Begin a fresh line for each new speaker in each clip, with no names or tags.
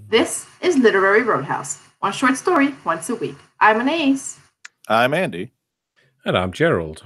This is Literary Roadhouse. One short story once a week. I'm Anais.
I'm Andy.
And I'm Gerald.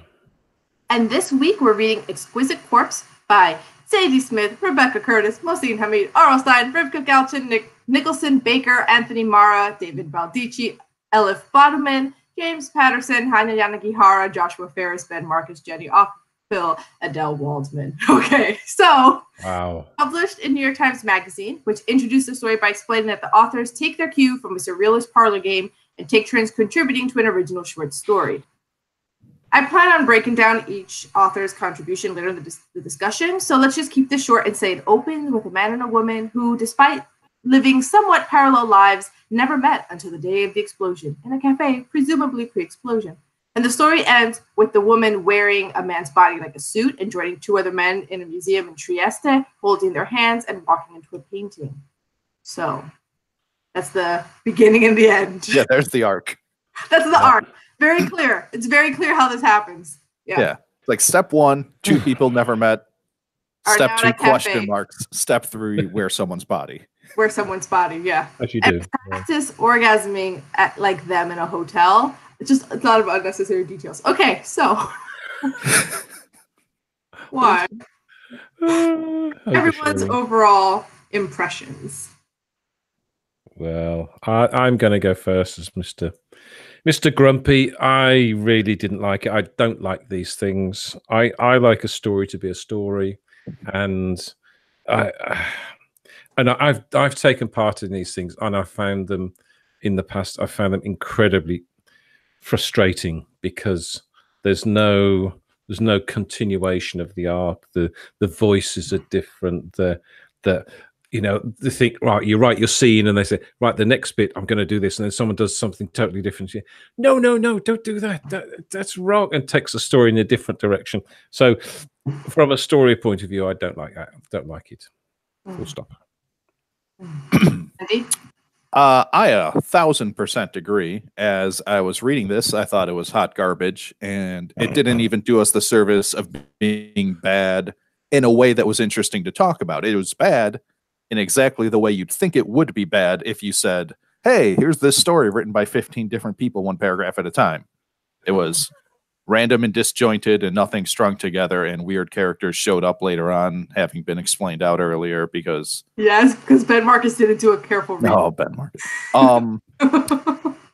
And this week we're reading Exquisite Corpse by Sadie Smith, Rebecca Curtis, Mohsin Hamid, R.L. Stein, Rivka Galchin, Nick Nicholson, Baker, Anthony Mara, David Baldacci, Elif Bodeman, James Patterson, Hanya Yanagihara, Joshua Ferris, Ben Marcus, Jenny Offhill, Adele Waldman. Okay, so
wow.
Published in New York Times Magazine, which introduced the story by explaining that the authors take their cue from a surrealist parlor game and take turns contributing to an original short story. I plan on breaking down each author's contribution later in the discussion, so let's just keep this short and say it opens with a man and a woman who, despite living somewhat parallel lives, never met until the day of the explosion in a cafe, presumably pre-explosion. And the story ends with the woman wearing a man's body like a suit and joining two other men in a museum in Trieste, holding their hands and walking into a painting. So that's the beginning and the end.
Yeah, there's the arc.
That's the arc. Very clear. It's very clear how this happens. Yeah.
Like step one, two people never met. Step two, question
cafe.
Marks. Step three, wear someone's body.
Wear someone's body, yeah.
As you do.
Practice orgasming at like them in a hotel. It's just a lot of unnecessary details. Okay, so why? Everyone's overall impressions.
Well, I'm going to go first as Mr. Grumpy. I really didn't like it. I don't like these things. I like a story to be a story, and I've taken part in these things, and I found them in the past. I found them incredibly frustrating because there's no continuation of the arc. The voices are different. They think, right, you write your scene and they say, right, the next bit I'm going to do this, and then someone does something totally different. No, don't do that. That's wrong, and takes the story in a different direction. So from a story point of view, I don't like that. I don't like it. Full stop.
Andy?
I 1,000% agree. As I was reading this, I thought it was hot garbage, and it didn't even do us the service of being bad in a way that was interesting to talk about. It was bad in exactly the way you'd think it would be bad if you said, hey, here's this story written by 15 different people, one paragraph at a time. It was random and disjointed and nothing strung together, and weird characters showed up later on, having been explained out earlier because...
Yes, because Ben Marcus didn't do a careful read.
Oh, Ben Marcus.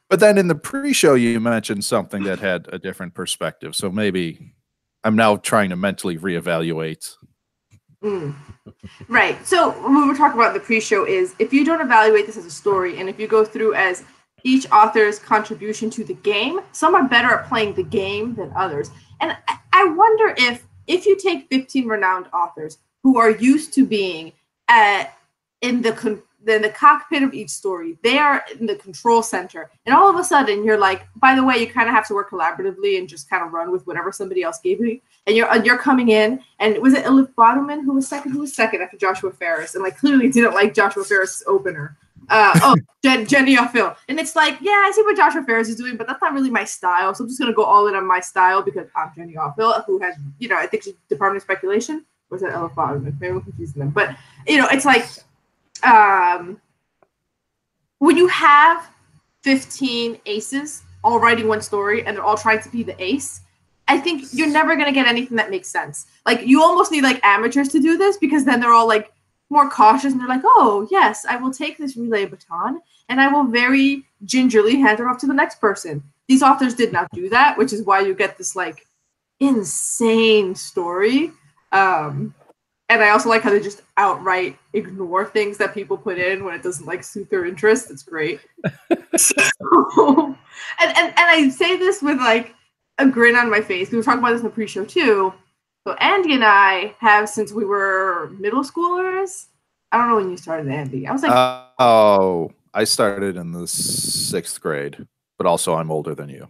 But then in the pre-show, you mentioned something that had a different perspective, so maybe I'm now trying to mentally reevaluate.
Right. So what we're talking about in the pre-show is if you don't evaluate this as a story, and if you go through as each author's contribution to the game, some are better at playing the game than others. And I wonder if you take 15 renowned authors who are used to being in the cockpit of each story, they are in the control center, and all of a sudden you're like, by the way, you kind of have to work collaboratively and just kind of run with whatever somebody else gave you, and you're coming in, and was it Elif Bodeman who was second after Joshua Ferris, and like clearly didn't like Joshua Ferris' opener. Jenny Offhill, and it's like, yeah, I see what Joshua Ferris is doing, but that's not really my style, so I'm just gonna go all in on my style because I'm Jenny Offhill, who has, I think she's Department of Speculation, or is that Elif Bodeman? Maybe I'm confusing them, but it's like. When you have 15 aces all writing one story and they're all trying to be the ace, I think you're never going to get anything that makes sense. Like, you almost need like amateurs to do this, because then they're all like more cautious and they're like, oh yes, I will take this relay baton and I will very gingerly hand it off to the next person. These authors did not do that, which is why you get this like insane story. And I also like how they just outright ignore things that people put in when it doesn't like suit their interest. It's great. and I say this with like a grin on my face. We were talking about this in the pre-show too. So Andy and I have, since we were middle schoolers. I don't know when you started, Andy. I was like,
I started in the 6th grade, but also I'm older than you.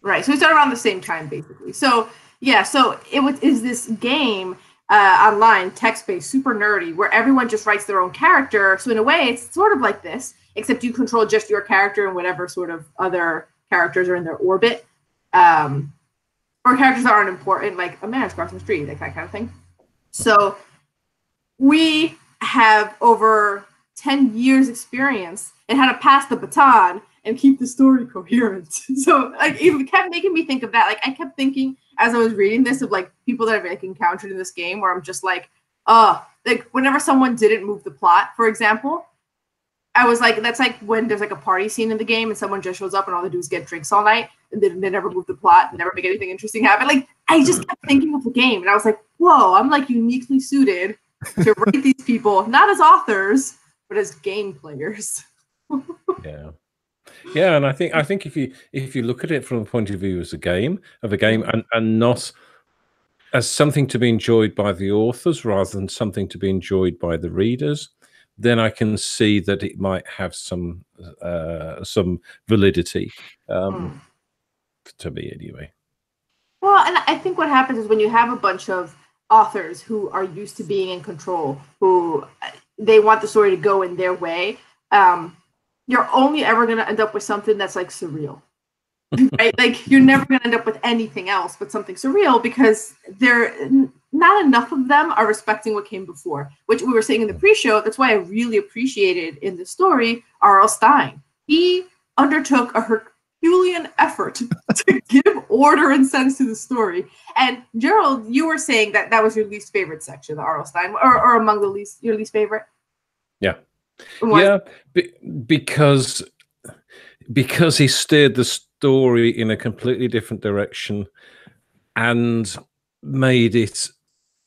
Right. So we started around the same time, basically. So yeah. So is this game. Online, text-based, super nerdy, where everyone just writes their own character. So in a way, it's sort of like this, except you control just your character and whatever sort of other characters are in their orbit. Or characters that aren't important, like a man's crossing the street, like that kind of thing. So we have over 10 years experience and how to pass the baton and keep the story coherent. So like it kept making me think of that. Like I kept thinking as I was reading this of like people that I've like encountered in this game where I'm just like whenever someone didn't move the plot, for example, I was like, that's like when there's like a party scene in the game and someone just shows up and all they do is get drinks all night and then they never move the plot and never make anything interesting happen. Like I just kept thinking of the game and I was like, whoa, I'm like uniquely suited to write these people, not as authors, but as game players.
Yeah, and I think if you look at it from the point of view as a game and not as something to be enjoyed by the authors rather than something to be enjoyed by the readers, then I can see that it might have some validity to me anyway.
Well, and I think what happens is when you have a bunch of authors who are used to being in control, who they want the story to go in their way, you're only ever going to end up with something that's like surreal, right? Like you're never going to end up with anything else but something surreal because not enough of them are respecting what came before, which we were saying in the pre-show. That's why I really appreciated in the story R.L. Stine. He undertook a Herculean effort to give order and sense to the story. And Gerald, you were saying that that was your least favorite section, the R.L. Stine, or among your least favorite.
Yeah. Yeah, because he steered the story in a completely different direction and made it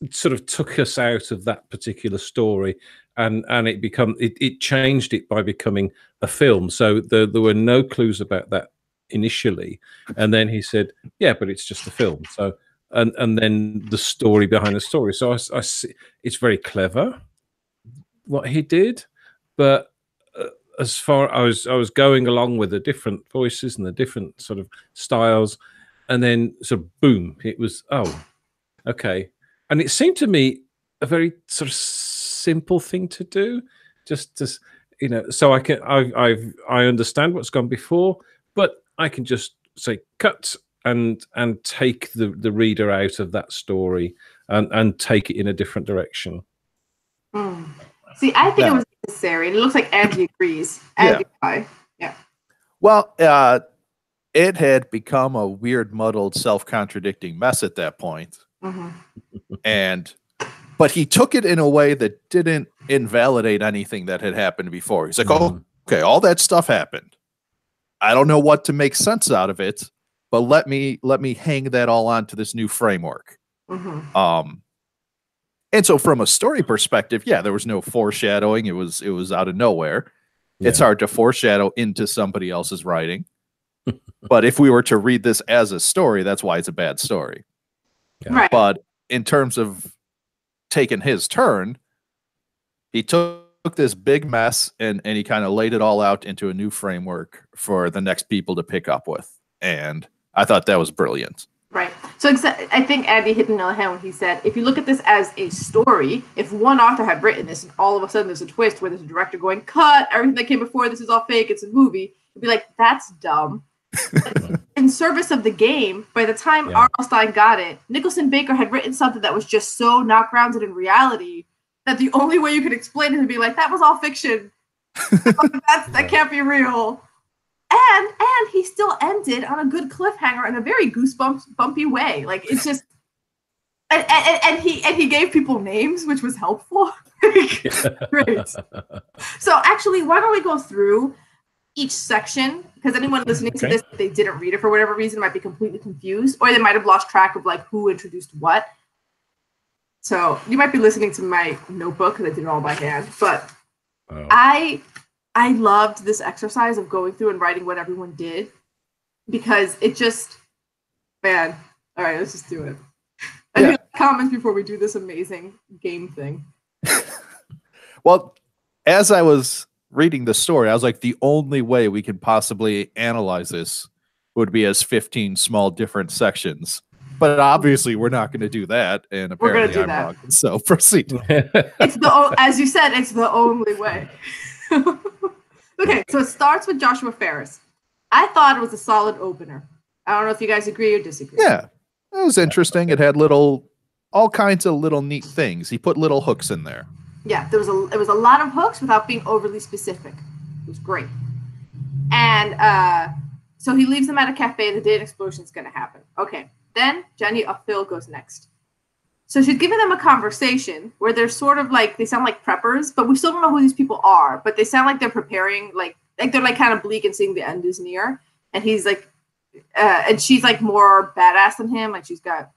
sort of took us out of that particular story and it changed it by becoming a film. So there were no clues about that initially, and then he said, yeah, but it's just a film. So and then the story behind the story. So I see it's very clever what he did. But as far I was going along with the different voices and the different sort of styles, and then sort of boom, it was okay. And it seemed to me a very sort of simple thing to do, just so I understand what's gone before, but I can just say cut and take the reader out of that story and take it in a different direction.
See, I think it was necessary, and it looks like Andy agrees. Yeah.
Well, it had become a weird, muddled, self-contradicting mess at that point. But he took it in a way that didn't invalidate anything that had happened before. He's like, oh, okay, all that stuff happened. I don't know what to make sense out of it, but let me hang that all onto this new framework. And so from a story perspective, yeah, there was no foreshadowing. It was out of nowhere. Yeah. It's hard to foreshadow into somebody else's writing. But if we were to read this as a story, that's why it's a bad story.
Yeah. Right.
But in terms of taking his turn, he took this big mess and he kind of laid it all out into a new framework for the next people to pick up with. And I thought that was brilliant.
Right. So I think Andy hit the nail on the head when he said, if you look at this as a story, if one author had written this and all of a sudden there's a twist where there's a director going, cut, everything that came before, this is all fake, it's a movie, it'd be like, that's dumb. In service of the game, by the time R.L. Stine got it, Nicholson Baker had written something that was just so not grounded in reality that the only way you could explain it would be like, that was all fiction. That can't be real. And he still ended on a good cliffhanger in a very bumpy way. Like it's just, and he gave people names, which was helpful. Great. So actually, why don't we go through each section? Because anyone listening to this, if they didn't read it for whatever reason, might be completely confused, or they might have lost track of like who introduced what. So you might be listening to my notebook because I did it all by hand, but I loved this exercise of going through and writing what everyone did because it just, man, all right, let's just do it. Any comments before we do this amazing game thing?
Well, as I was reading the story, I was like, the only way we could possibly analyze this would be as 15 small different sections. But obviously, we're not going to do that, and apparently I'm wrong. So proceed.
It's as you said, it's the only way. Okay, so it starts with Joshua Ferris. I thought it was a solid opener. I don't know if you guys agree or disagree.
Yeah, it was interesting. It had all kinds of little neat things. He put little hooks in there.
Yeah, it was a lot of hooks without being overly specific. It was great. And so he leaves them at a cafe. The data explosion is going to happen. Okay. Then Jenny or Phil goes next. So she's giving them a conversation where they're sort of like, they sound like preppers, but we still don't know who these people are. But they sound like they're preparing, like they're like kind of bleak and seeing the end is near. And he's like, and she's like more badass than him. Like she's got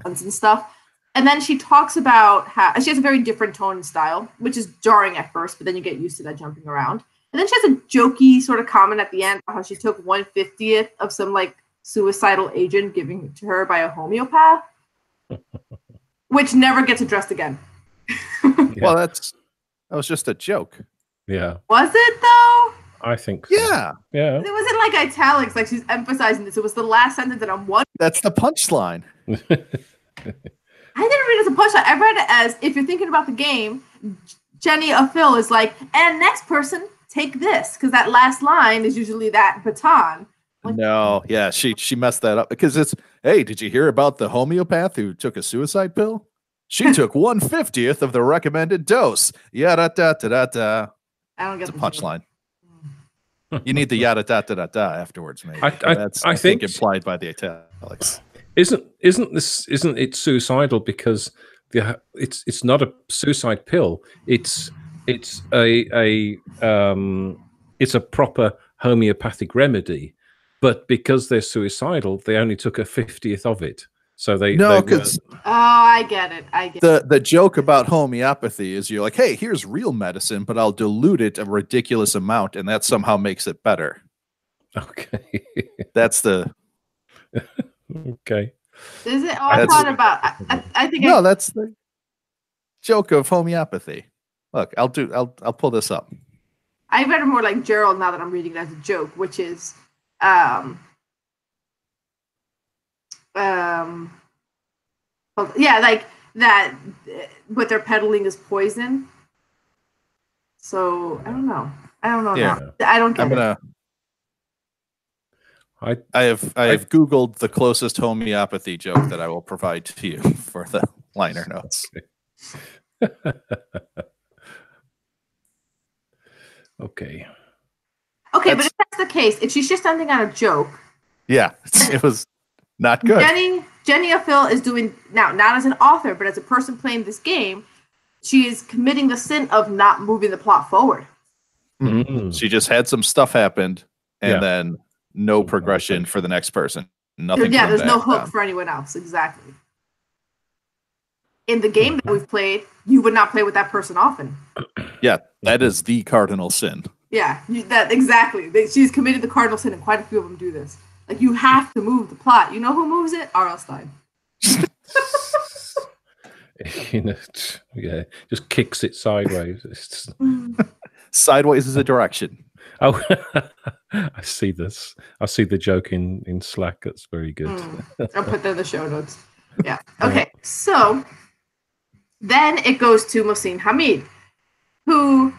guns and stuff. And then she talks about how she has a very different tone and style, which is jarring at first, but then you get used to that jumping around. And then she has a jokey sort of comment at the end about how she took 1/50th of some like suicidal agent giving it to her by a homeopath, which never gets addressed again.
Well, that was just a joke.
Yeah.
Was it though?
I think so.
Yeah.
Yeah.
It was in like italics, like she's emphasizing this. It was the last sentence that I'm wondering.
That's the punchline.
I didn't read it as a punchline. I read it as, if you're thinking about the game, Jenny or Phil is like, and next person, take this. Because that last line is usually that baton. Like,
no, yeah, she messed that up because it's, hey, did you hear about the homeopath who took a suicide pill? She took 1/50th of the recommended dose. Yada da da da da.
I don't get
it's a punchline. You need the yada da da da da afterwards, maybe. That's
I think
implied by the italics.
Isn't it suicidal because it's not a suicide pill. It's a proper homeopathic remedy, but because they're suicidal, they only took 1/50th of it. So because
I get it.
The joke about homeopathy is you're like, hey, here's real medicine, but I'll dilute it a ridiculous amount, and that somehow makes it better.
Okay,
that's the
okay.
Is it? Oh, I thought about. I think
no. That's the joke of homeopathy. Look, I'll pull this up.
I read it more like Gerald now that I'm reading it as a joke, which is yeah, like that what they're peddling is poison. So I don't know
yeah.
now. I don't get it.
I have Googled the closest homeopathy joke that I will provide to you for the liner notes.
Okay.
Okay, but if that's the case, if she's just ending on a joke.
Yeah, it was not good.
Jenny or Phil is doing, now, not as an author, but as a person playing this game, she is committing the sin of not moving the plot forward.
Mm-hmm. She just had some stuff happened, and then no progression for the next person. Nothing.
Yeah, there's no hook for anyone else. Exactly. In the game that we've played, you would not play with that person often.
Yeah, that is the cardinal sin.
Yeah, that exactly. She's committed the cardinal sin, and quite a few of them do this. Like, you have to move the plot. You know who moves it? R.L. Stine.
Yeah, just kicks it sideways.
Sideways is a direction.
Oh, I see this. I see the joke in Slack. That's very good.
I'll put that in the show notes. Yeah. Okay. So then it goes to Mohsin Hamid, who,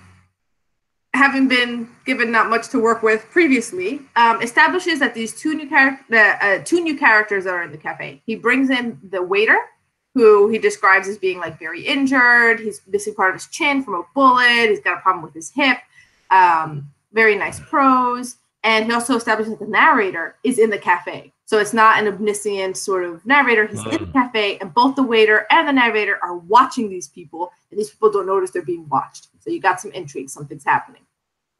having been given not much to work with previously, establishes that these two new characters are in the cafe. He brings in the waiter, who he describes as being like very injured. He's missing part of his chin from a bullet. He's got a problem with his hip. Very nice prose. And he also establishes that the narrator is in the cafe. So it's not an omniscient sort of narrator. He's in the cafe, and both the waiter and the narrator are watching these people, and these people don't notice they're being watched. So you got some intrigue. Something's happening.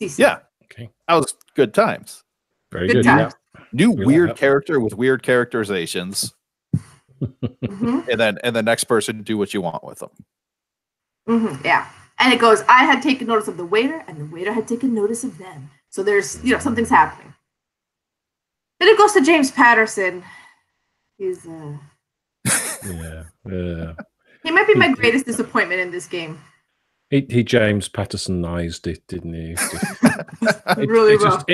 Decent.
Yeah. Okay. That was good times.
Very good.
Times.
Yeah.
New weird character with weird characterizations. And the next person do what you want with them.
Yeah. And it goes, I had taken notice of the waiter, and the waiter had taken notice of them. So there's, something's happening. Then it goes to James Patterson. He's
yeah.
He might be my greatest disappointment in this game.
He James Pattersonized it, didn't he?
Really
rough.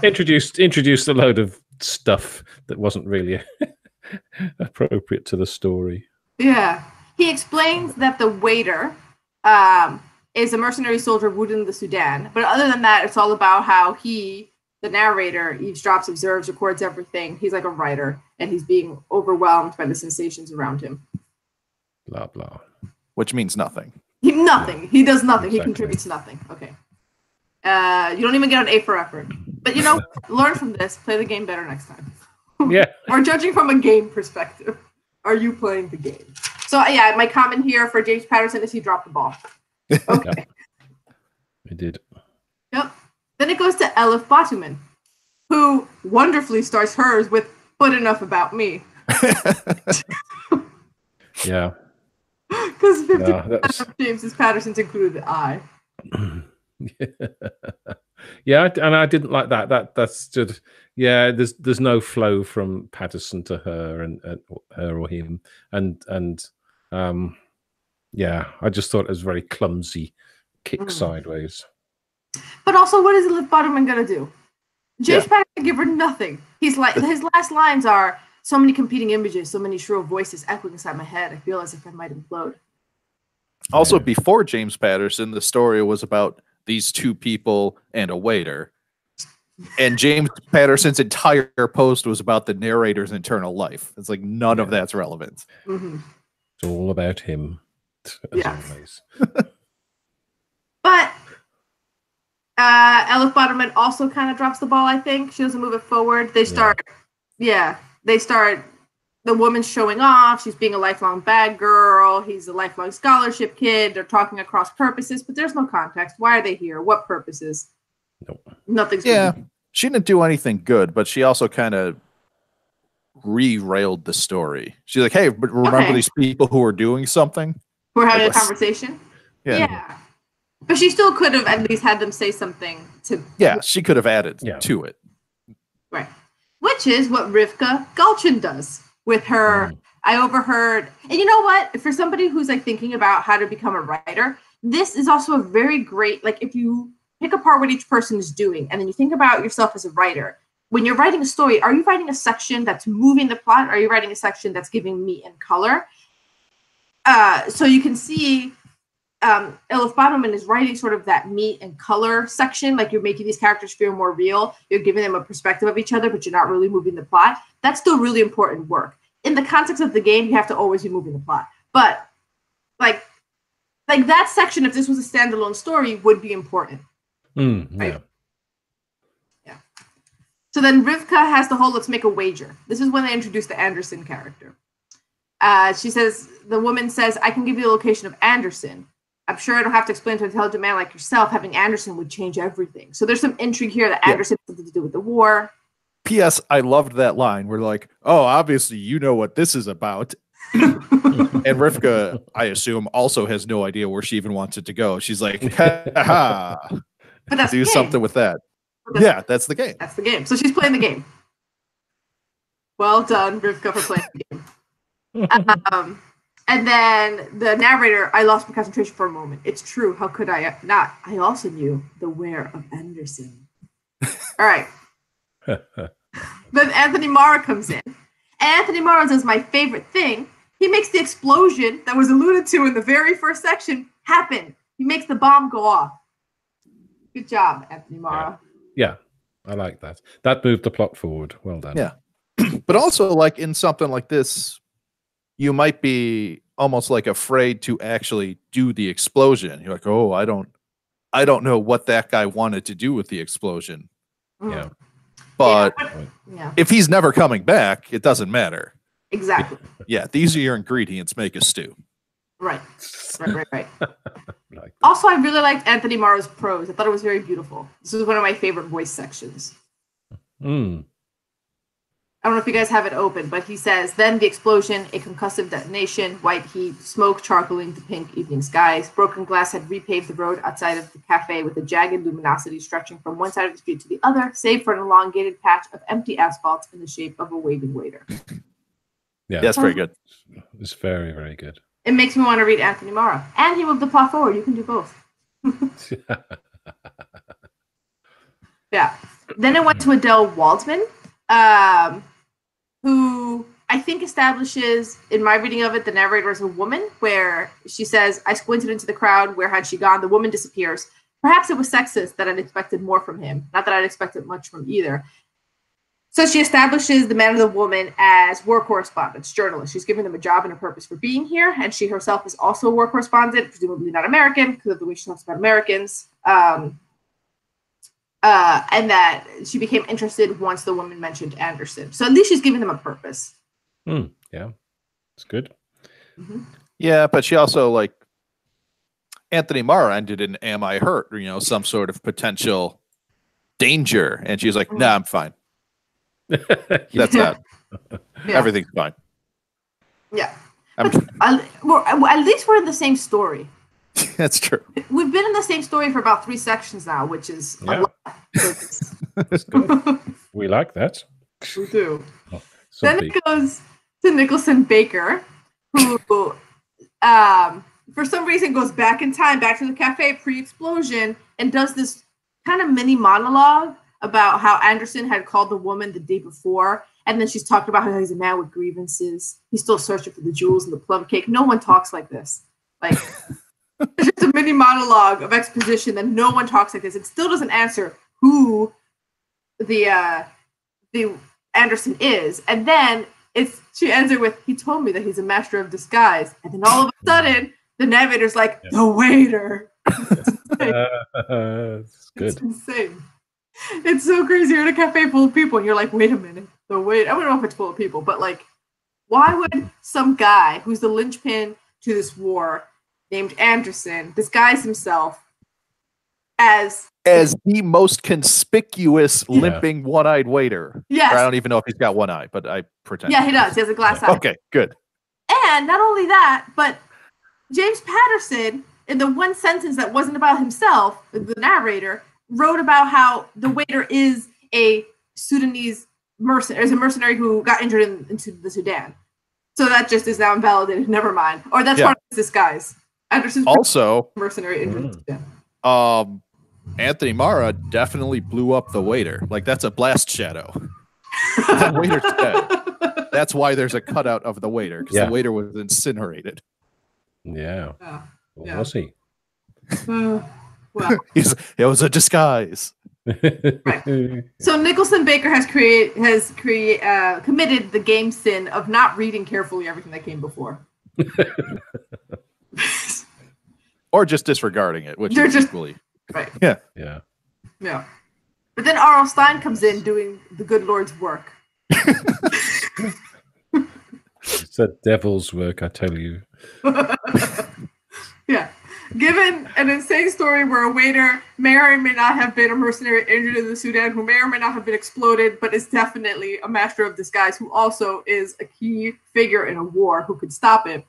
Introduced a load of stuff that wasn't really appropriate to the story.
Yeah. He explains that the waiter is a mercenary soldier wounded in the Sudan. But other than that, it's all about how he, the narrator, eavesdrops, observes, records everything. He's like a writer, and he's being overwhelmed by the sensations around him.
Blah, blah.
Which means nothing.
Nothing. He does nothing.
Exactly.
He contributes nothing. Okay. You don't even get an A for effort. But learn from this. Play the game better next time.
Yeah.
Or judging from a game perspective, are you playing the game? So my comment here for James Patterson is he dropped the ball. Okay.
Yep. He did.
Yep. Then it goes to Elif Batuman, who wonderfully starts hers with "But enough about me."
Yeah.
Because 50% of James Patterson's included the I.
Yeah, and I didn't like that. That's just There's no flow from Patterson to her and her or him, and I just thought it was very clumsy, kick sideways.
But also, what is Elif Batuman gonna do? James Patterson give her nothing. He's like, his last lines are, "So many competing images, so many shrill voices echoing inside my head. I feel as if I might implode."
Also, before James Patterson, the story was about these two people and a waiter. And James Patterson's entire post was about the narrator's internal life. It's like none of that's relevant.
Mm-hmm.
It's all about him, as always.
But Elif Batuman also kind of drops the ball, I think. She doesn't move it forward. They start, the woman's showing off. She's being a lifelong bad girl. He's a lifelong scholarship kid. They're talking across purposes, but there's no context. Why are they here? What purposes?
Nope.
Nothing's
good. She didn't do anything good, but she also kind of re-railed the story. She's like, hey, but remember these people who are doing something?
We're having a conversation? Yeah. But she still could have at least had them say something to...
Yeah, she could have added to it.
Right. Which is what Rivka Gulchin does with her... I overheard... And you know what? For somebody who's like thinking about how to become a writer, this is also a very great... Like if you pick apart what each person is doing and then you think about yourself as a writer, when you're writing a story, are you writing a section that's moving the plot? Or are you writing a section that's giving meat and color? So you can see... Elif Batuman is writing sort of that meat and color section, like you're making these characters feel more real. You're giving them a perspective of each other, but you're not really moving the plot. That's still really important work. In the context of the game, you have to always be moving the plot. But like that section, if this was a standalone story, would be important. Right? Yeah. So then Rivka has the whole let's make a wager. This is when they introduce the Anderson character. She says, the woman says, I can give you the location of Anderson. I'm sure I don't have to explain to an intelligent man like yourself, having Anderson would change everything. So there's some intrigue here that Anderson has something to do with the war.
P.S. I loved that line. We're like, oh, obviously you know what this is about. And Rivka, I assume, also has no idea where she even wants it to go. She's like, ha,
but that's
do something with that. That's the game.
That's the game. So she's playing the game. Well done, Rivka, for playing the game. And then the narrator, I lost my concentration for a moment. It's true. How could I not? I also knew the where of Anderson. All right. Then Anthony Mara comes in. And Anthony Mara does my favorite thing. He makes the explosion that was alluded to in the very first section happen. He makes the bomb go off. Good job, Anthony Mara.
Yeah, I like that. That moved the plot forward. Well done.
Yeah. But also, like in something like this, you might be almost like afraid to actually do the explosion. You're like, oh, I don't know what that guy wanted to do with the explosion.
Yeah.
But if he's never coming back, it doesn't matter.
Exactly.
Yeah, these are your ingredients. Make a stew.
Right. Also, I really liked Anthony Mara's prose. I thought it was very beautiful. This was one of my favorite voice sections. I don't know if you guys have it open, but he says, then the explosion, a concussive detonation, white heat, smoke charcoaling the pink evening skies. Broken glass had repaved the road outside of the cafe with a jagged luminosity stretching from one side of the street to the other, save for an elongated patch of empty asphalt in the shape of a waving waiter.
Yeah,
that's very good.
It's very, very good.
It makes me want to read Anthony Mara. And he moved the plot forward. You can do both. Yeah. Then it went to Adele Waldman. Who I think establishes, in my reading of it, the narrator is a woman, where she says, I squinted into the crowd. Where had she gone? The woman disappears. Perhaps it was sexist that I'd expected more from him. Not that I'd expected much from either. So she establishes the man and the woman as war correspondents, journalists. She's giving them a job and a purpose for being here. And she herself is also a war correspondent, presumably not American, because of the way she talks about Americans. And that she became interested once the woman mentioned Anderson. So at least she's giving them a purpose.
Yeah, it's good.
Mm-hmm.
Yeah, but she also, like, Anthony Marra ended in "Am I hurt?" You know, some sort of potential danger, and she's like, "Nah, I'm fine. That's that.
Yeah.
Everything's fine."
Yeah. At least we're in the same story.
That's true.
We've been in the same story for about 3 sections now, which is a lot.
That's good. We like that.
We do.
Oh,
then it goes to Nicholson Baker, who for some reason goes back in time, back to the cafe pre-explosion, and does this kind of mini monologue about how Anderson had called the woman the day before, and then she's talking about how he's a man with grievances. He's still searching for the jewels in the plum cake. No one talks like this. Like, it's just a mini monologue of exposition that no one talks like this. It still doesn't answer who the Anderson is, and then she ends it with, "He told me that he's a master of disguise," and then all of a sudden the narrator's like, "The waiter."
It's good.
It's insane. It's so crazy. You're in a cafe full of people, and you're like, "Wait a minute, the waiter." I don't know if it's full of people, but like, why would some guy who's the linchpin to this war, named Anderson, disguise himself as
the most conspicuous limping one-eyed waiter?
Yes.
Or I don't even know if he's got one eye, but I pretend.
Yeah, he does. He has a glass eye.
Okay, good.
And not only that, but James Patterson, in the one sentence that wasn't about himself, the narrator, wrote about how the waiter is a Sudanese mercenary, is a mercenary who got injured into the Sudan. So that just is now invalidated. Never mind. Or that's part of his disguise. Anderson's
also
mercenary injured in the Sudan.
Anthony Marra definitely blew up the waiter. Like, that's a blast shadow. That waiter's dead. That's why there's a cutout of the waiter, because the waiter was incinerated.
Yeah. Was he?
Well,
it was a disguise.
Right. So Nicholson Baker has committed the game sin of not reading carefully everything that came before.
Or just disregarding it, which is equally.
Right.
Yeah.
But then R.L. Stine comes in doing the good Lord's work.
It's the devil's work, I tell you.
Yeah. Given an insane story where a waiter may or may not have been a mercenary injured in the Sudan, who may or may not have been exploded, but is definitely a master of disguise, who also is a key figure in a war who could stop it,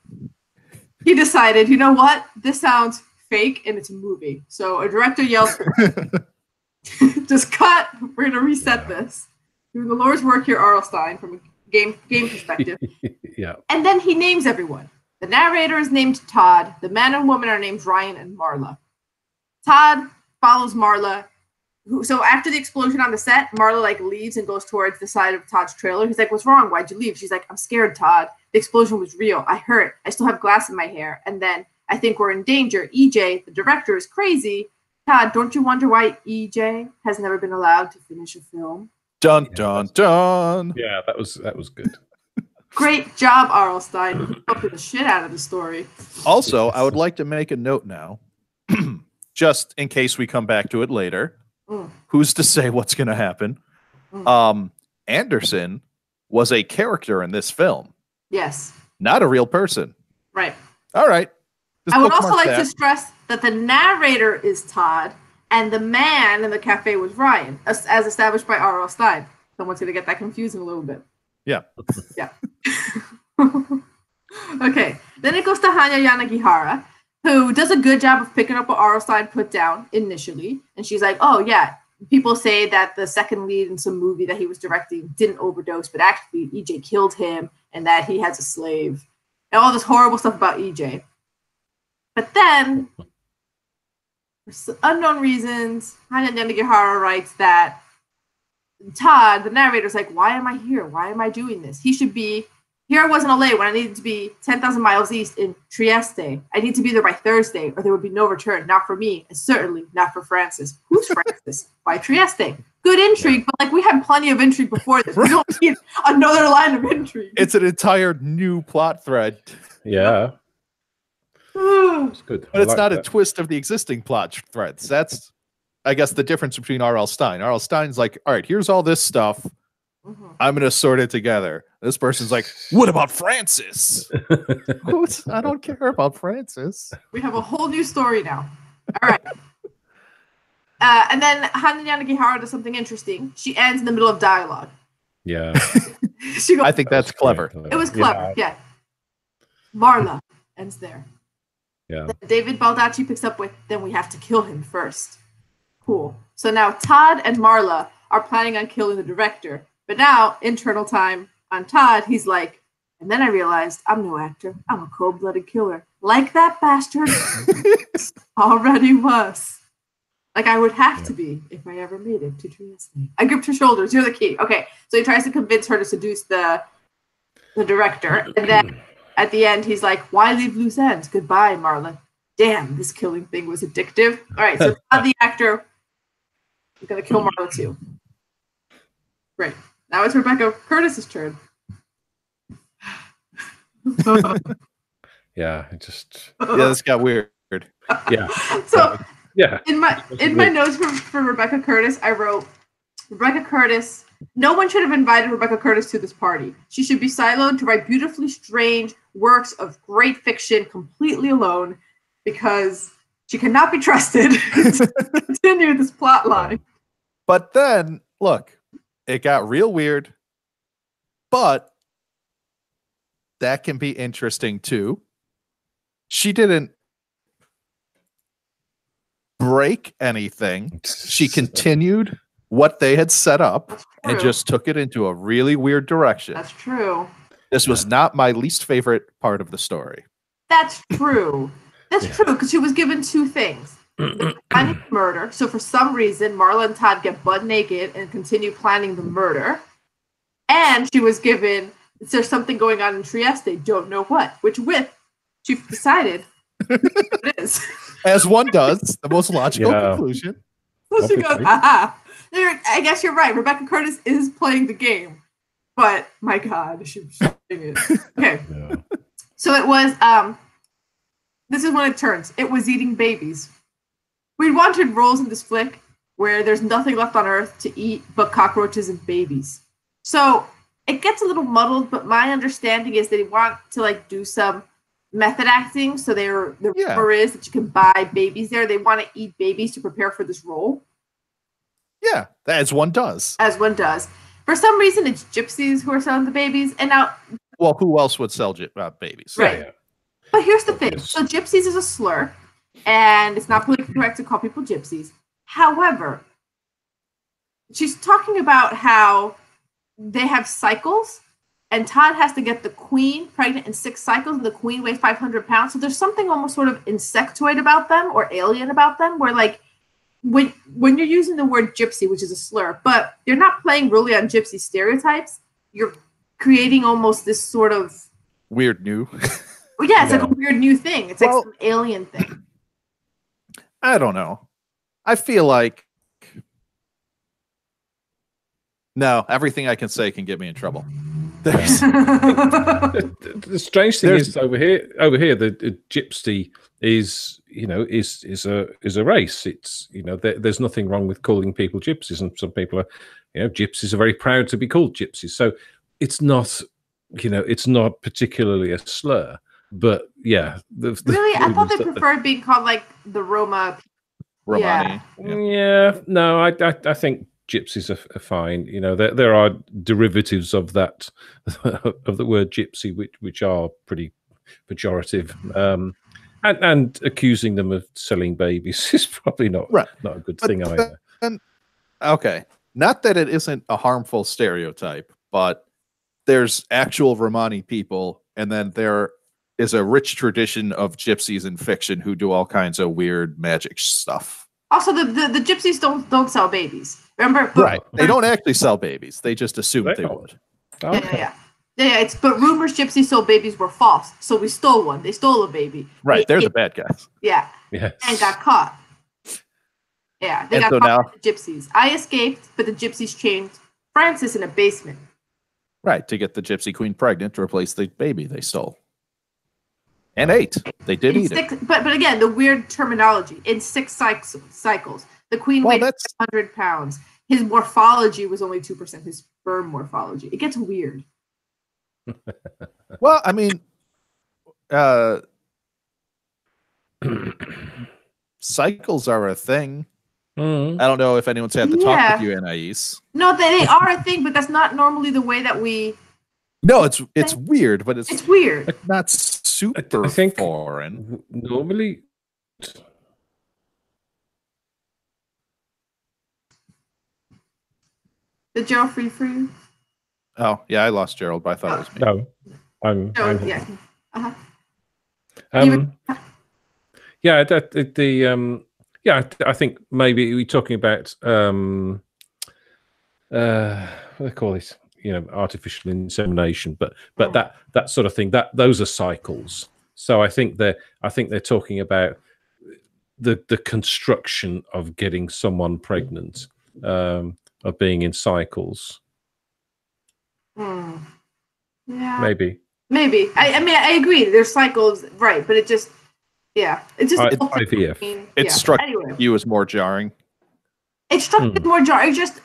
he decided, you know what? This sounds fake and it's a movie. So a director yells, just cut. We're going to reset this. Doing the Lord's work here, R.L. Stine, from a game perspective. And then he names everyone. The narrator is named Todd. The man and woman are named Ryan and Marla. Todd follows Marla. So after the explosion on the set, Marla leaves and goes towards the side of Todd's trailer. He's like, "What's wrong? Why'd you leave?" She's like, "I'm scared, Todd. The explosion was real. I hurt. I still have glass in my hair. And then I think we're in danger. EJ, the director, is crazy. Todd, don't you wonder why EJ has never been allowed to finish a film?"
Dun, dun, dun.
Yeah, that was good.
Great job, R.L. Stine. Up the shit out of the story.
Also, I would like to make a note now, just in case we come back to it later. Who's to say what's going to happen? Anderson was a character in this film.
Yes.
Not a real person.
Right.
All right.
I would also like to stress that the narrator is Todd, and the man in the cafe was Ryan, as established by R.L. Stine. Someone's going to get that confusing a little bit.
Yeah.
Yeah. Okay. Then it goes to Hanya Yanagihara, who does a good job of picking up what R.L. Stine put down initially. And she's like, "Oh, yeah, people say that the second lead in some movie that he was directing didn't overdose, but actually EJ killed him and that he has a slave." And all this horrible stuff about EJ. But then, for unknown reasons, Hanya Yanagihara writes that Todd, the narrator's like, "Why am I here? Why am I doing this? He should be here. I was in LA when I needed to be 10,000 miles east in Trieste. I need to be there by Thursday or there would be no return. Not for me, and certainly not for Francis." Who's Francis? Why Trieste? good intrigue, but like we had plenty of intrigue before this. We don't need another line of intrigue.
It's an entire new plot thread.
Yeah. It's good.
But it's not a twist of the existing plot threads. That's, I guess, the difference between R.L. Stine. R.L. Stine's like, all right, here's all this stuff. I'm going to sort it together. This person's like, what about Francis? I don't care about Francis.
We have a whole new story now. All right. And then Hana Yanagihara does something interesting. She ends in the middle of dialogue.
Yeah.
She goes,
I think that's clever.
It was clever, yeah. Marla ends there.
Yeah.
Then David Baldacci picks up with, then we have to kill him first. Cool. So now Todd and Marla are planning on killing the director. But now, internal time on Todd, he's like, and then I realized I'm no actor. I'm a cold-blooded killer. Like that bastard already was. Like I would have to be if I ever made it to Trieste. I gripped her shoulders. You're the key. Okay. So he tries to convince her to seduce the director. And then at the end, he's like, why leave loose ends? Goodbye, Marla. Damn, this killing thing was addictive. All right. So Todd, the actor, is going to kill Marla too. Great. Now it's Rebecca Curtis's turn.
Yeah, it just
this got weird.
Yeah.
So
yeah.
In my notes for Rebecca Curtis, I wrote Rebecca Curtis. No one should have invited Rebecca Curtis to this party. She should be siloed to write beautifully strange works of great fiction completely alone because she cannot be trusted to continue this plot line.
But then, look, it got real weird, but that can be interesting too. She didn't break anything. She continued what they had set up and just took it into a really weird direction.
That's true.
This was not my least favorite part of the story.
That's true. That's true, because she was given two things. Planning murder. So for some reason, Marla and Todd get butt naked and continue planning the murder. And she was given, there's something going on in Trieste, don't know what. Which she decided it is.
As one does, the most logical conclusion.
So she goes, aha. I guess you're right. Rebecca Curtis is playing the game. But, my God, she was doing it. Okay. Yeah. So it was, this is when it turns. It was eating babies. We wanted roles in this flick where there's nothing left on Earth to eat but cockroaches and babies. So it gets a little muddled, but my understanding is they want to do some method acting. So the rumor is that you can buy babies there. They want to eat babies to prepare for this role.
Yeah, as one does.
As one does. For some reason, it's gypsies who are selling the babies. And now,
well, who else would sell babies?
Right. Yeah. But here's the thing. So gypsies is a slur. And it's not politically correct to call people gypsies. However, she's talking about how they have cycles, and Todd has to get the queen pregnant in 6 cycles, and the queen weighs 500 pounds. So there's something almost sort of insectoid about them or alien about them, where when you're using the word gypsy, which is a slur, but you're not playing really on gypsy stereotypes. You're creating almost this sort of
weird new.
Well, yeah, it's like a weird new thing. It's like some alien thing.
I don't know. I feel like no, everything I can say can get me in trouble.
The strange thing is over here, the gypsy is a race. It's there's nothing wrong with calling people gypsies, and some people are gypsies are very proud to be called gypsies. So it's not particularly a slur. But yeah,
really, I thought they preferred being called the Romani.
Yeah. No, I think gypsies are fine. There are derivatives of that of the word gypsy, which are pretty pejorative. And accusing them of selling babies is probably not a good thing either.
Okay, not that it isn't a harmful stereotype, but there's actual Romani people, and then there is a rich tradition of gypsies in fiction who do all kinds of weird magic stuff.
Also, the gypsies don't sell babies. Remember?
Right. They don't actually sell babies. They just assumed they would.
Okay. Yeah. But rumors gypsies sold babies were false. So we stole one. They stole a baby.
Right. They're the bad guys.
Yeah.
Yes.
And got caught. Yeah, they
And
got
so
caught
now-
by the gypsies. I escaped, but the gypsies chained Francis in a basement.
Right, to get the Gypsy Queen pregnant to replace the baby they stole. And ate. They did eat it.
But again, the weird terminology. In 6 cycles, the queen
Well,
weighed
that's
100 pounds. His morphology was only 2%, his sperm morphology. It gets weird.
well, I mean, cycles are a thing.
Mm.
I don't know if anyone's had the talk
Yeah.
with you, Anais.
No, they are a thing, but that's not normally the way that we.
No, it's weird, but
It's weird.
not super
I think
foreign.
normally.
Did Gerald free for you?
Oh, yeah, I lost Gerald, but I thought it was me.
No, I'm.
Yeah. Uh-huh.
Yeah, I think maybe we're talking about what do they call this? Artificial insemination, but that sort of thing. Those are cycles. So I think they're talking about the construction of getting someone pregnant, of being in cycles.
Yeah.
Maybe.
I mean, I agree. There's cycles, right? But it just, it's just
IVF.
It struck you as more jarring.
It struck me as more jarring. Just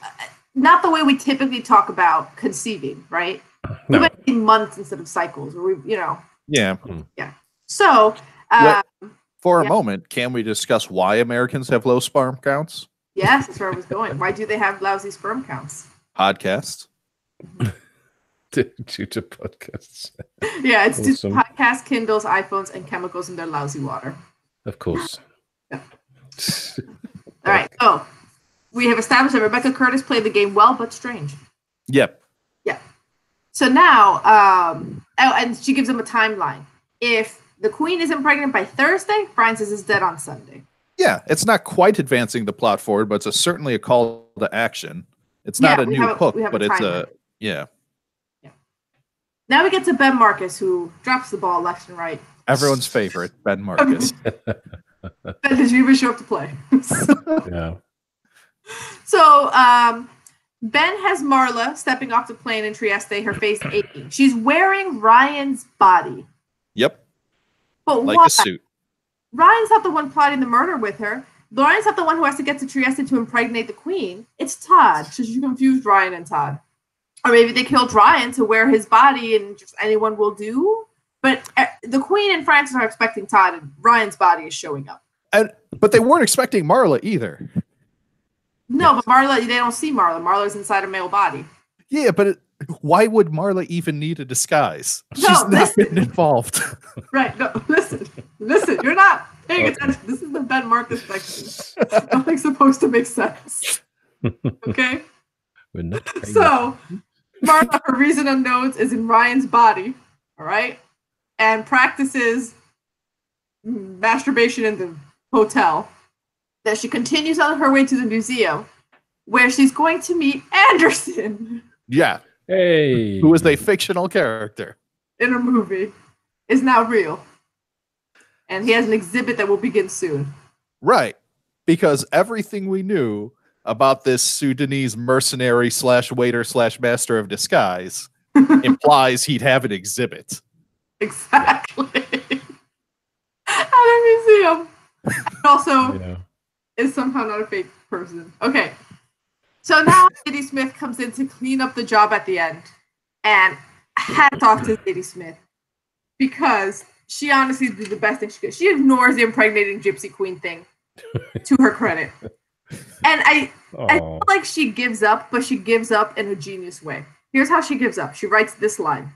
not the way we typically talk about conceiving, right?
No.
We went in months instead of cycles, or
Yeah.
Yeah. So,
for a moment, can we discuss why Americans have low sperm counts?
Yes, that's where I was going. Why do they have lousy sperm counts?
Podcast.
Due to podcasts.
Yeah, it's due to
Awesome.
podcasts, Kindles, iPhones, and chemicals in their lousy water.
Of course.
Yeah. All right. So we have established that Rebecca Curtis played the game well, but strange.
Yep.
Yeah. So now, and she gives them a timeline. If the queen isn't pregnant by Thursday, Francis is dead on Sunday.
Yeah, it's not quite advancing the plot forward, but it's certainly a call to action. It's not a new hook, but it's a yeah.
Now we get to Ben Marcus, who drops the ball left and right.
Everyone's favorite, Ben Marcus.
Ben, did you even show up to play?
Yeah.
So Ben has Marla stepping off the plane in Trieste, her face aching. She's wearing Ryan's body.
Yep.
But
like
why?
a suit.
Ryan's not the one plotting the murder with her. Ryan's not the one who has to get to Trieste to impregnate the queen. It's Todd. So she confused Ryan and Todd. Or maybe they killed Ryan to wear his body and just anyone will do. But the queen and Francis are expecting Todd, and Ryan's body is showing up.
But they weren't expecting Marla either.
No, but Marla, they don't see Marla. Marla's inside a male body.
Yeah, but why would Marla even need a disguise?
No,
She's not been involved.
Right. No, listen. You're not paying attention. This is the Ben Marcus section. Nothing's supposed to make sense. Okay? So, Marla, for reason unknowns, is in Ryan's body. All right? And practices masturbation in the hotel. Then she continues on her way to the museum, where she's going to meet Anderson.
Yeah.
Hey.
Who is a fictional character.
In a movie. Is now real. And he has an exhibit that will begin soon.
Right. Because everything we knew about this Sudanese mercenary / waiter / master of disguise implies he'd have an exhibit.
Exactly. At a museum. And also is somehow not a fake person. Okay. So now Sadie Smith comes in to clean up the job at the end. And hats off to Sadie Smith. Because she honestly did the best thing she could. She ignores the impregnating gypsy queen thing. To her credit. And I feel like she gives up, but she gives up in a genius way. Here's how she gives up. She writes this line.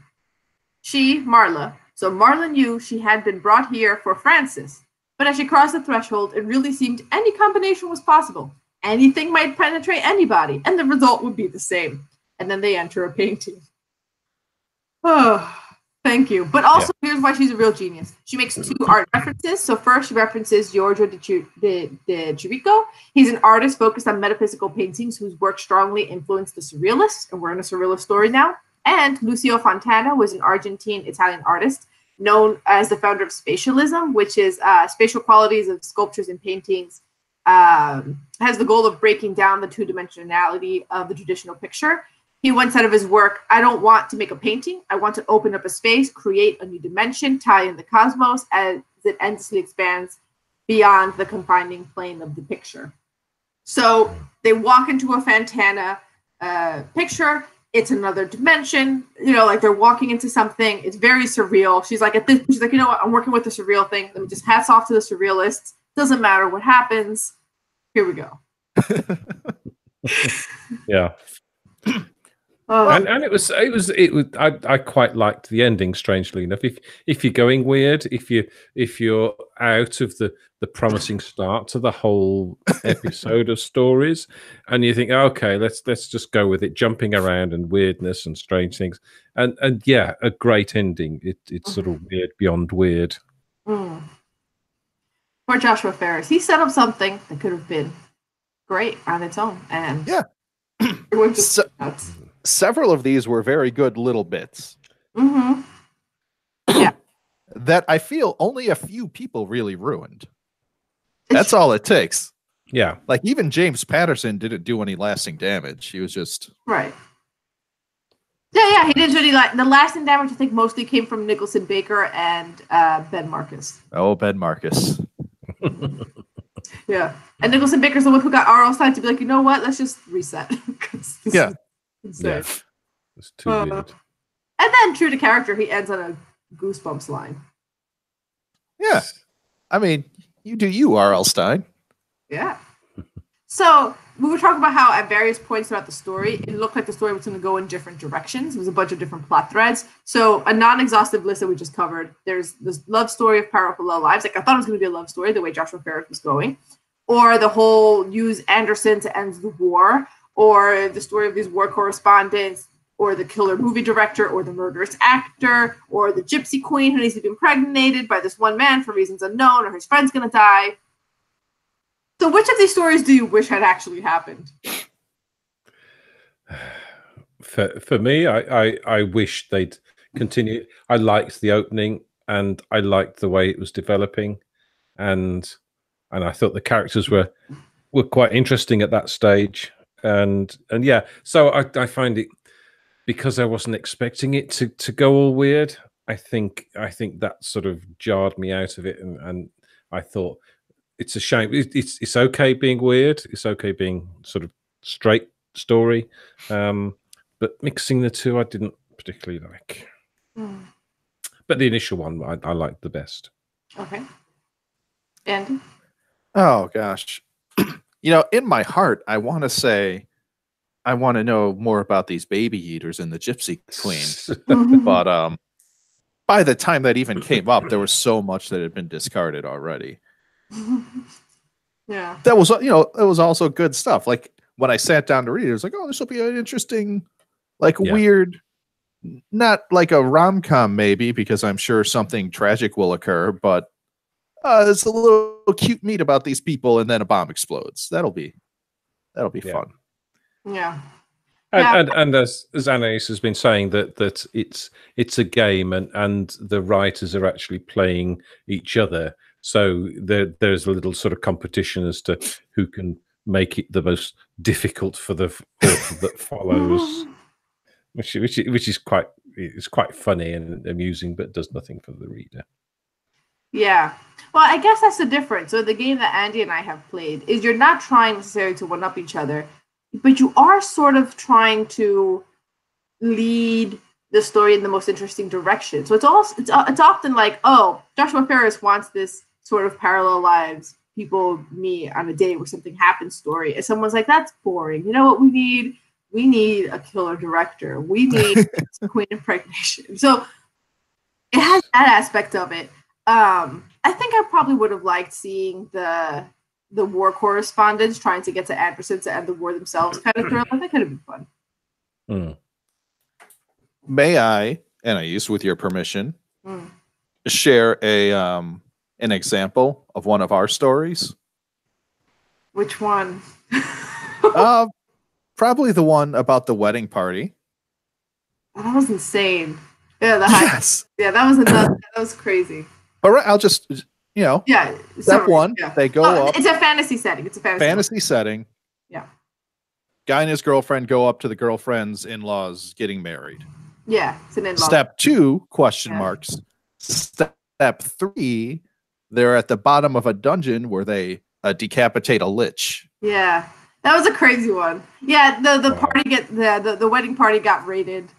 She, Marla, so Marla knew she had been brought here for Francis. But as she crossed the threshold, it really seemed any combination was possible. Anything might penetrate anybody, and the result would be the same. And then they enter a painting. Oh, thank you. But also, here's why she's a real genius. She makes 2 art references. So first, she references Giorgio de Chirico. He's an artist focused on metaphysical paintings whose work strongly influenced the Surrealists, and we're in a Surrealist story now. And Lucio Fontana was an Argentine-Italian artist known as the founder of spatialism, which is spatial qualities of sculptures and paintings has the goal of breaking down the two-dimensionality of the traditional picture. He once said of his work, I don't want to make a painting. I want to open up a space, create a new dimension, tie in the cosmos as it endlessly expands beyond the confining plane of the picture. So they walk into a Fantana picture. It's another dimension. Like they're walking into something. It's very surreal. She's like, she's like, you know what? I'm working with the surreal thing. Let me just hats off to the surrealists. Doesn't matter what happens. Here we go.
Yeah. And it was I quite liked the ending, strangely enough. If you're going weird, if you're out of the promising start to the whole episode of stories, and you think, okay, let's just go with it, jumping around and weirdness and strange things, and yeah, a great ending. It's sort of weird beyond weird.
Poor Joshua Ferris. He set up something that could have been great on its own, and
yeah,
it went just nuts.
Several of these were very good little bits.
Mm-hmm. Yeah.
That I feel only a few people really ruined. That's all it takes.
Yeah.
Like even James Patterson didn't do any lasting damage. He was just...
Right. Yeah, he didn't do any... The lasting damage, I think, mostly came from Nicholson Baker and Ben Marcus.
Oh, Ben Marcus.
Yeah. And Nicholson Baker's the one who got R.L. Stein to be like, you know what? Let's just reset.
Yeah.
Yeah. It's too weird.
And then, true to character, he ends on a Goosebumps line.
Yeah. I mean, you do you, R.L. Stein.
Yeah. So, we were talking about how at various points throughout the story, it looked like the story was going to go in different directions. It was a bunch of different plot threads. So, a non-exhaustive list that we just covered, there's this love story of Powerful Low Lives. Like, I thought it was going to be a love story, the way Joshua Ferris was going. Or the whole use Anderson to end the war. Or the story of these war correspondents, or the killer movie director, or the murderous actor, or the gypsy queen who needs to be impregnated by this one man for reasons unknown, or his friend's going to die. So which of these stories do you wish had actually happened?
For me, I wish they'd continue. I liked the opening, and I liked the way it was developing, and I thought the characters were quite interesting at that stage. And yeah, so I find it, because I wasn't expecting it to go all weird. I think that sort of jarred me out of it, and I thought it's a shame. It's okay being weird. It's okay being sort of straight story, but mixing the two, I didn't particularly like. But the initial one, I liked the best.
Okay. And
oh gosh. In my heart, I want to say, I want to know more about these baby eaters and the gypsy queen. But by the time that even came up, there was so much that had been discarded already.
Yeah.
That was, it was also good stuff. Like when I sat down to read it, it was like, oh, this will be an interesting, weird, not like a rom-com maybe, because I'm sure something tragic will occur, but it's a little cute meat about these people, and then a bomb explodes. That'll be fun.
Yeah.
And as Anais has been saying, that it's a game, and the writers are actually playing each other. So there's a little sort of competition as to who can make it the most difficult for the author that follows, which is quite funny and amusing, but does nothing for the reader.
Yeah. Well, I guess that's the difference. So the game that Andy and I have played is you're not trying necessarily to one-up each other, but you are sort of trying to lead the story in the most interesting direction. So it's often like, oh, Joshua Ferris wants this sort of parallel lives, people meet on a day where something happens story. And someone's like, that's boring. You know what we need? We need a killer director. We need queen impregnation. So it has that aspect of it. I think I probably would have liked seeing the war correspondents trying to get to Anderson to end the war themselves kind of thriller. That could have been fun.
May I, Anais, with your permission, share an example of one of our stories?
Which one?
Probably the one about the wedding party.
Oh, that was insane. Yeah,
yes.
Yeah, that was enough. That was crazy.
All right, I'll just
Yeah.
Step one, they go up.
It's a fantasy setting. It's a
fantasy setting.
Yeah.
Guy and his girlfriend go up to the girlfriend's in-laws getting married.
Yeah, it's an in-law.
Step 2, question marks. Step 3, they're at the bottom of a dungeon where they decapitate a lich.
Yeah, that was a crazy one. Yeah, the wedding party got raided.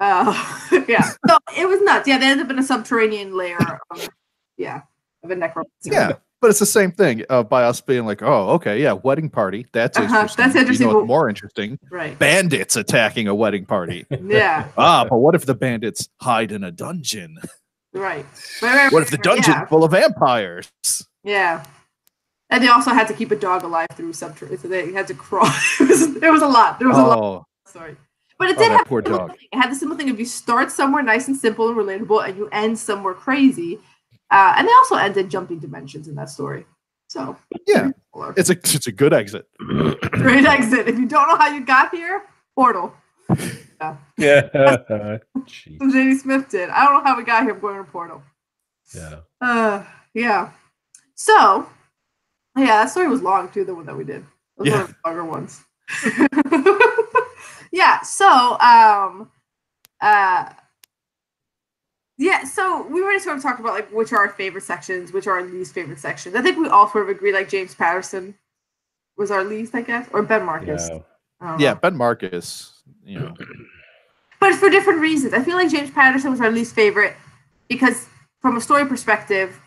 Yeah, so it was nuts. Yeah, they ended up in a subterranean layer of a necromancer.
Yeah, but it's the same thing by us being like, oh, okay, yeah, wedding party. That's interesting.
That's interesting.
What's more interesting?
Right.
Bandits attacking a wedding party.
Yeah.
But what if the bandits hide in a dungeon?
Right.
What if the dungeon full of vampires?
Yeah. And they also had to keep a dog alive through subterranean, so they had to crawl. It was a lot. There was a lot. Sorry. But it did have
poor dog.
It had the simple thing of you start somewhere nice and simple and relatable, and you end somewhere crazy. And they also ended jumping dimensions in that story. So
yeah, it's a good exit.
Great exit. If you don't know how you got here, portal.
Yeah.
J.D. Smith did. I don't know how we got here. I'm going to portal.
Yeah.
Yeah. So, yeah, that story was long too. The one that we did. It was one of the longer ones. Yeah. So, so we already sort of talked about like which are our favorite sections, which are our least favorite sections. I think we all sort of agree like James Patterson was our least, I guess, or Ben Marcus.
Yeah, Ben Marcus.
But it's for different reasons. I feel like James Patterson was our least favorite because from a story perspective,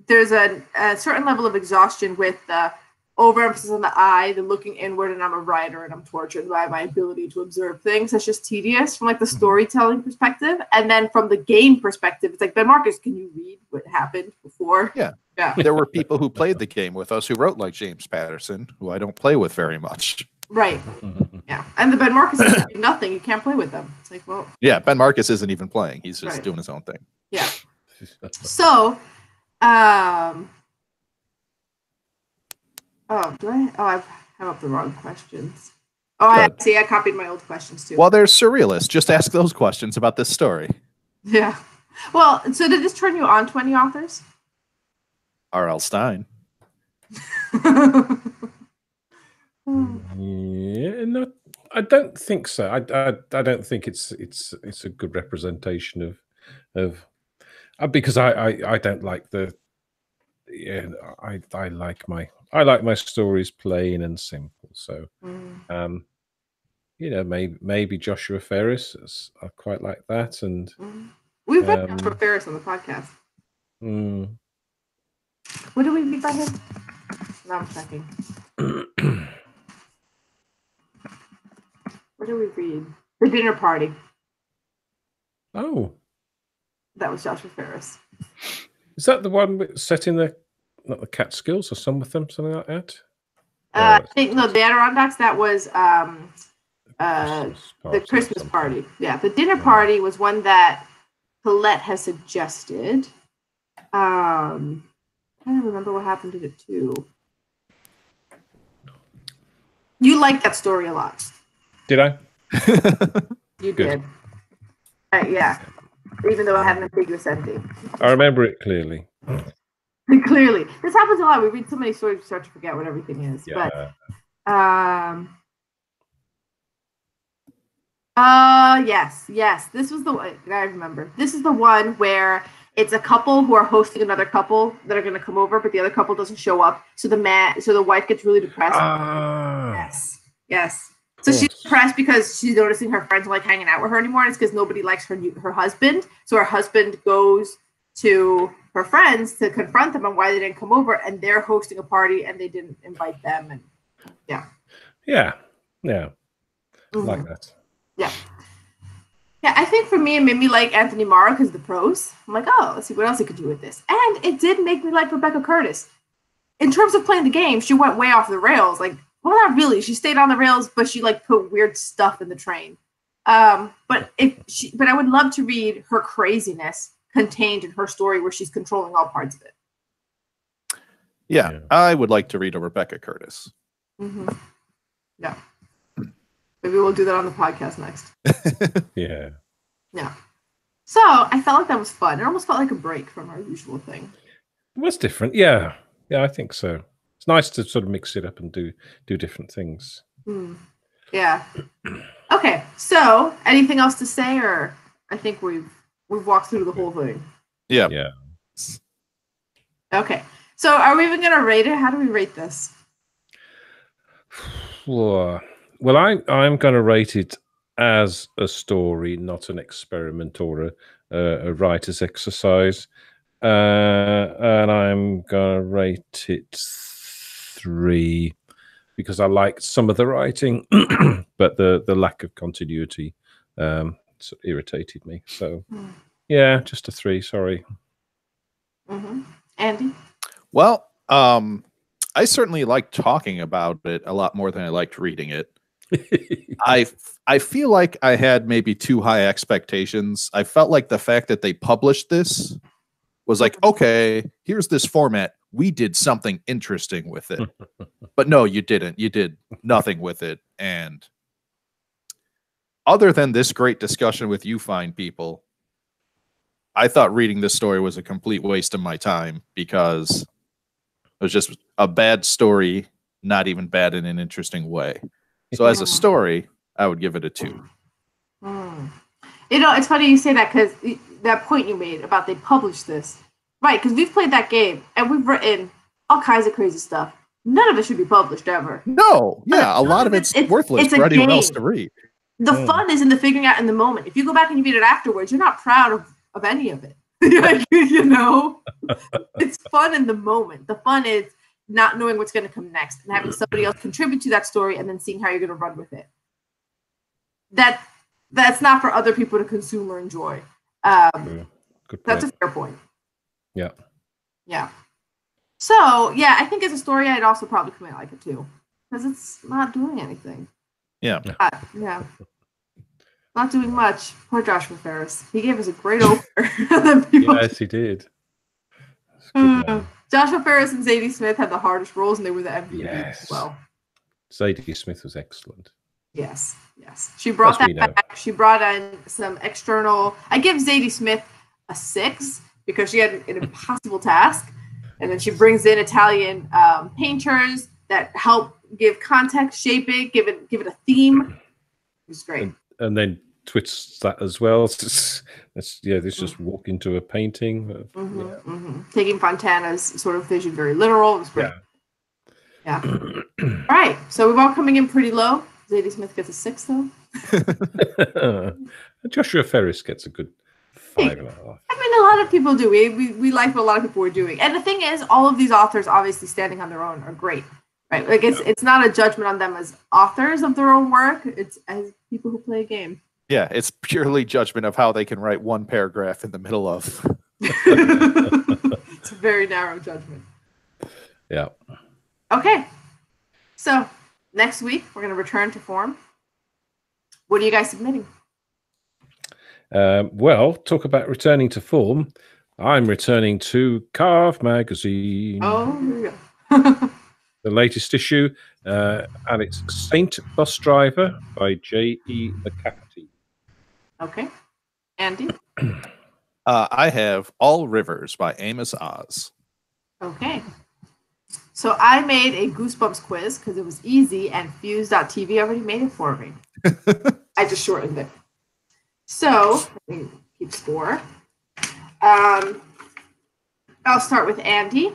there's a certain level of exhaustion with the overemphasis on the eye, the looking inward, and I'm a writer and I'm tortured by my ability to observe things. That's just tedious from like the storytelling perspective. And then from the game perspective, it's like, Ben Marcus, can you read what happened before?
Yeah. There were people who played the game with us who wrote like James Patterson, who I don't play with very much.
Right. Yeah. And the Ben Marcus is nothing. You can't play with them. It's like, well.
Yeah, Ben Marcus isn't even playing. He's just doing his own thing.
Yeah. So, I have up the wrong questions. I copied my old questions too.
Well, there's surrealists. Just ask those questions about this story.
Yeah. Well, so did this turn you on 20 authors?
R.L. Stein.
Yeah, I don't think so. I don't think it's a good representation of because I don't like the I like my stories plain and simple. So maybe Joshua Ferris, I quite like that, and
we've had Joshua Ferris on the podcast. What did we read by him? Now I'm checking. What did we read? The Dinner Party.
Oh.
That was Joshua Ferris.
Is that the one set in the Catskills or something like that?
I think the Adirondacks. That was the Christmas party. Yeah, the Dinner Party was one that Colette has suggested. I don't remember what happened to it too. You liked that story a lot.
Did I?
You did. Yeah. Even though it had an ambiguous ending.
I remember it clearly.
Clearly. This happens a lot. We read so many stories, we start to forget what everything is.
Yeah.
But yes. This was the one I remember. This is the one where it's a couple who are hosting another couple that are going to come over, but the other couple doesn't show up. So the wife gets really depressed. Yes. So she's depressed because she's noticing her friends are like hanging out with her anymore. And it's because nobody likes her husband. So her husband goes to her friends to confront them on why they didn't come over, and they're hosting a party and they didn't invite them. And yeah.
Like that.
Yeah. I think for me, it made me like Anthony Marra because of the prose. I'm like, let's see what else he could do with this. And it did make me like Rebecca Curtis. In terms of playing the game, she went way off the rails. Like, well, not really. She stayed on the rails, but she like put weird stuff in the train. But I would love to read her craziness contained in her story where she's controlling all parts of it.
Yeah. I would like to read a Rebecca Curtis.
Mm-hmm. Yeah. Maybe we'll do that on the podcast next.
Yeah.
So I felt like that was fun. It almost felt like a break from our usual thing.
was different. Yeah, I think so. It's nice to sort of mix it up and do different things.
Yeah. Okay. So, anything else to say, or I think we've walked through the whole thing.
Yeah.
Okay. So, are we even gonna rate it? How do we rate this?
Well, I'm going to rate it as a story, not an experiment or a writer's exercise. And I'm going to rate it 3 because I liked some of the writing, but the lack of continuity irritated me. So, yeah, just a 3. Sorry.
Andy?
Well, I certainly liked talking about it a lot more than I liked reading it. I feel like I had maybe too high expectations. I felt like the fact that they published this was like, okay, here's this format. We did something interesting with it. But no, you didn't. You did nothing with it. And other than this great discussion with you fine people, I thought reading this story was a complete waste of my time because it was just a bad story, not even bad in an interesting way. So as a story, I would give it a 2.
You know, it's funny you say that because that point you made about they published this. Right, because we've played that game and we've written all kinds of crazy stuff. None of it should be published ever.
No, yeah, a lot of it's worthless for anyone else to read.
The fun is in the figuring out in the moment. If you go back and you read it afterwards, you're not proud of any of it. Like, you know, it's fun in the moment. The fun is not knowing what's going to come next and having somebody else contribute to that story and then seeing how you're going to run with it. That's not for other people to consume or enjoy.
Good point.
That's a fair point.
Yeah.
So, yeah, I think as a story, I'd also probably come in like a 2 because it's not doing anything.
Yeah.
Not doing much. Poor Joshua Ferris. He gave us a great opener.
Yes, he did.
Joshua Ferris and Zadie Smith had the hardest roles, and they were the MVP as well.
Zadie Smith was excellent.
Yes. She brought that back. She brought in some external. I give Zadie Smith a 6 because she had an impossible task, and then she brings in Italian painters that help give context, shape it, give it a theme. It was great.
And then twists that as well. This just walk into a painting.
Taking Fontana's sort of vision very literal. It was great. Yeah. All right. So we've all coming in pretty low. Zadie Smith gets a 6, though.
Joshua Ferris gets a good 5.5.
I mean, a lot of people do. We like what a lot of people are doing. And the thing is, all of these authors, obviously standing on their own, are great. Right? Like it's not a judgment on them as authors of their own work. It's as people who play a game.
Yeah, it's purely judgment of how they can write one paragraph in the middle of.
It's a very narrow judgment.
Yeah.
Okay. So next week we're going to return to form. What are you guys submitting?
Well, talk about returning to form. I'm returning to Carve Magazine.
Oh, here we go.
The latest issue, and it's Saint Bus Driver by J.E. McCafferty.
Okay. Andy?
I have All Rivers by Amos Oz.
Okay. So I made a Goosebumps quiz because it was easy, and Fuse.tv already made it for me. I just shortened it. So, let me keep score. I'll start with Andy.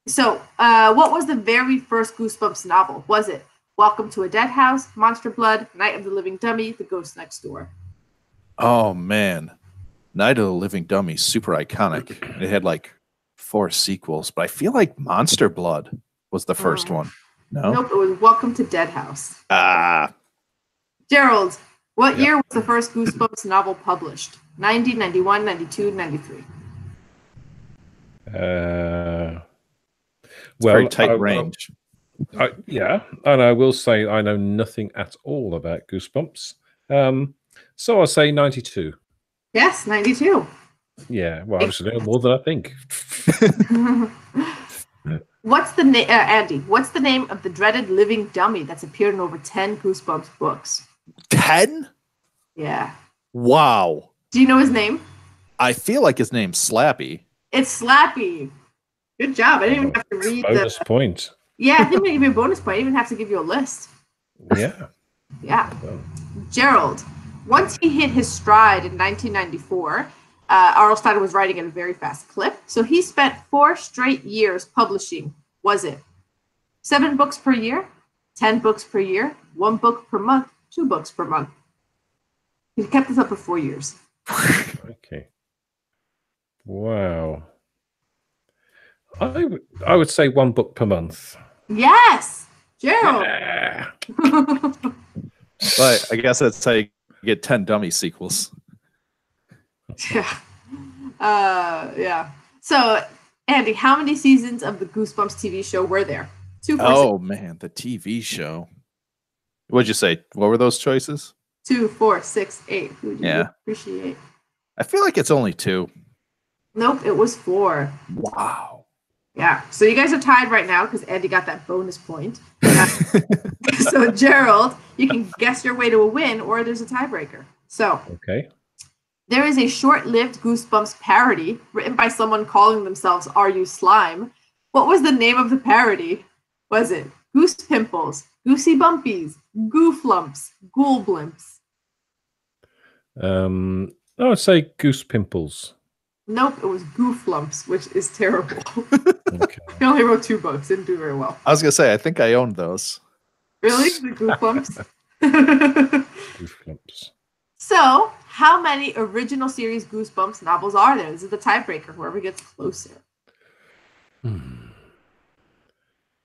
So, what was the very first Goosebumps novel? Was it Welcome to a Dead House, Monster Blood, Night of the Living Dummy, The Ghost Next Door?
Oh, man. Night of the Living Dummy, super iconic. It had like 4 sequels, but I feel like Monster Blood was the first one. No?
Nope, it was Welcome to Dead House. Gerald, what year was the first Goosebumps novel published? 90, 91, 92, 93?
Very tight range.
And I will say I know nothing at all about Goosebumps. So I'll say 92.
Yes, 92.
Yeah, well, obviously more than I think.
What's the name, Andy? What's the name of the dreaded living dummy that's appeared in over 10 Goosebumps books?
10?
Yeah.
Wow.
Do you know his name?
I feel like his name's Slappy.
It's Slappy. Good job. I didn't even have to read
bonus point.
Yeah, I didn't even give you a bonus point. I didn't even have to give you a list.
Yeah.
Yeah. Gerald, once he hit his stride in 1994, R.L. Stine was writing at a very fast clip. So he spent 4 straight years publishing. Was it 7 books per year, 10 books per year, 1 book per month, 2 books per month? He kept this up for 4 years.
Okay. Wow. I would say 1 book per month.
Yes, Gerald.
Yeah.
But I guess that's how you get 10 dummy sequels.
Yeah. Yeah. So, Andy, how many seasons of the Goosebumps TV show were there? 2, 4,
Oh, man, the TV show. What'd you say? What were those choices?
2, 4, 6, 8. Who would you appreciate?
I feel like it's only 2.
Nope, it was 4.
Wow.
Yeah. So you guys are tied right now because Andy got that bonus point. So, Gerald, you can guess your way to a win or there's a tiebreaker. So,
Okay.
there is a short-lived Goosebumps parody written by someone calling themselves Are You Slime? What was the name of the parody? Was it Goose Pimples, Goosey Bumpies, Goof Lumps, Ghoul Blimps?
I would say Goose Pimples.
Nope, it was Goof Lumps, which is terrible.
Okay.
He only wrote 2 books, didn't do very well.
I was going to say, I think I owned those.
Really? The Goof Lumps?
Goof Lumps.
So, how many original series Goosebumps novels are there? This is the tiebreaker, whoever gets closer.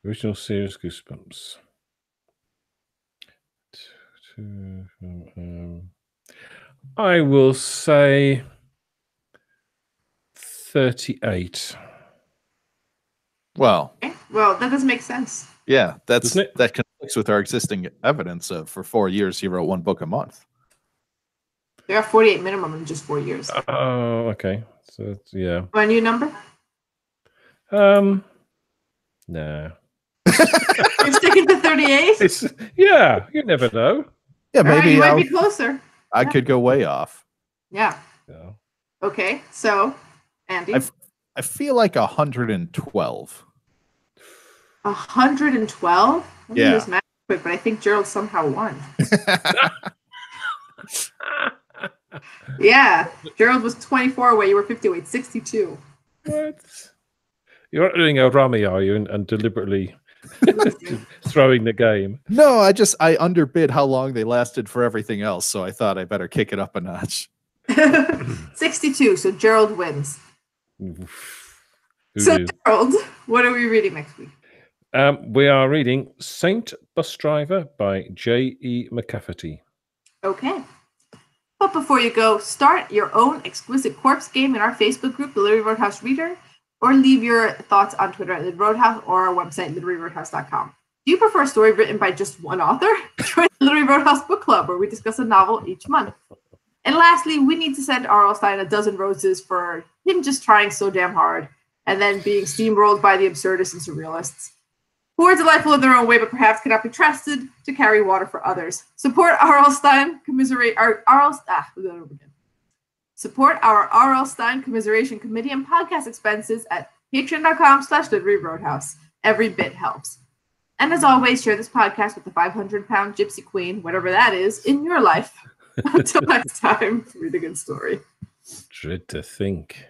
Original series Goosebumps. I will say 38.
Well,
Okay. Well, that doesn't make sense.
yeah, that conflicts with our existing evidence of for 4 years he wrote 1 book a month.
There are 48 minimum in just 4 years.
Oh, okay. So yeah.
Want a new number?
Nah.
You're sticking to 38?
Yeah, you never know.
Yeah,
All right,
maybe
you might be closer.
I could go way off.
Yeah.
Yeah.
Okay, so, Andy.
I feel like 112.
112? Let me
Yeah.
use math quick, but I think Gerald somehow won. Yeah, Gerald was 24 away. You were 50 away. 62.
What? You're not doing a rummy, are you? And deliberately throwing the game.
No, I underbid how long they lasted for everything else, so I thought I better kick it up a notch.
62, so Gerald wins.
Who
So,
knew?
Gerald, what are we reading next week?
We are reading Saint Bus Driver by J.E. McCafferty.
Okay. But before you go, start your own Exquisite Corpse game in our Facebook group, the Literary Roadhouse Reader, or leave your thoughts on Twitter at Roadhouse or our website, literaryroadhouse.com. Do you prefer a story written by just one author? Join the Literary Roadhouse Book Club, where we discuss a novel each month. And lastly, we need to send R.L. Stine a dozen roses for him just trying so damn hard and then being steamrolled by the absurdists and surrealists, who are delightful in their own way, but perhaps cannot be trusted to carry water for others. Support R.L. Stine, Support our R.L. Stine Commiseration Committee and podcast expenses at patreon.com/literary-roadhouse. Every bit helps. And as always, share this podcast with the 500-pound gypsy queen, whatever that is, in your life. Until next time, read a good story.
Dread to think.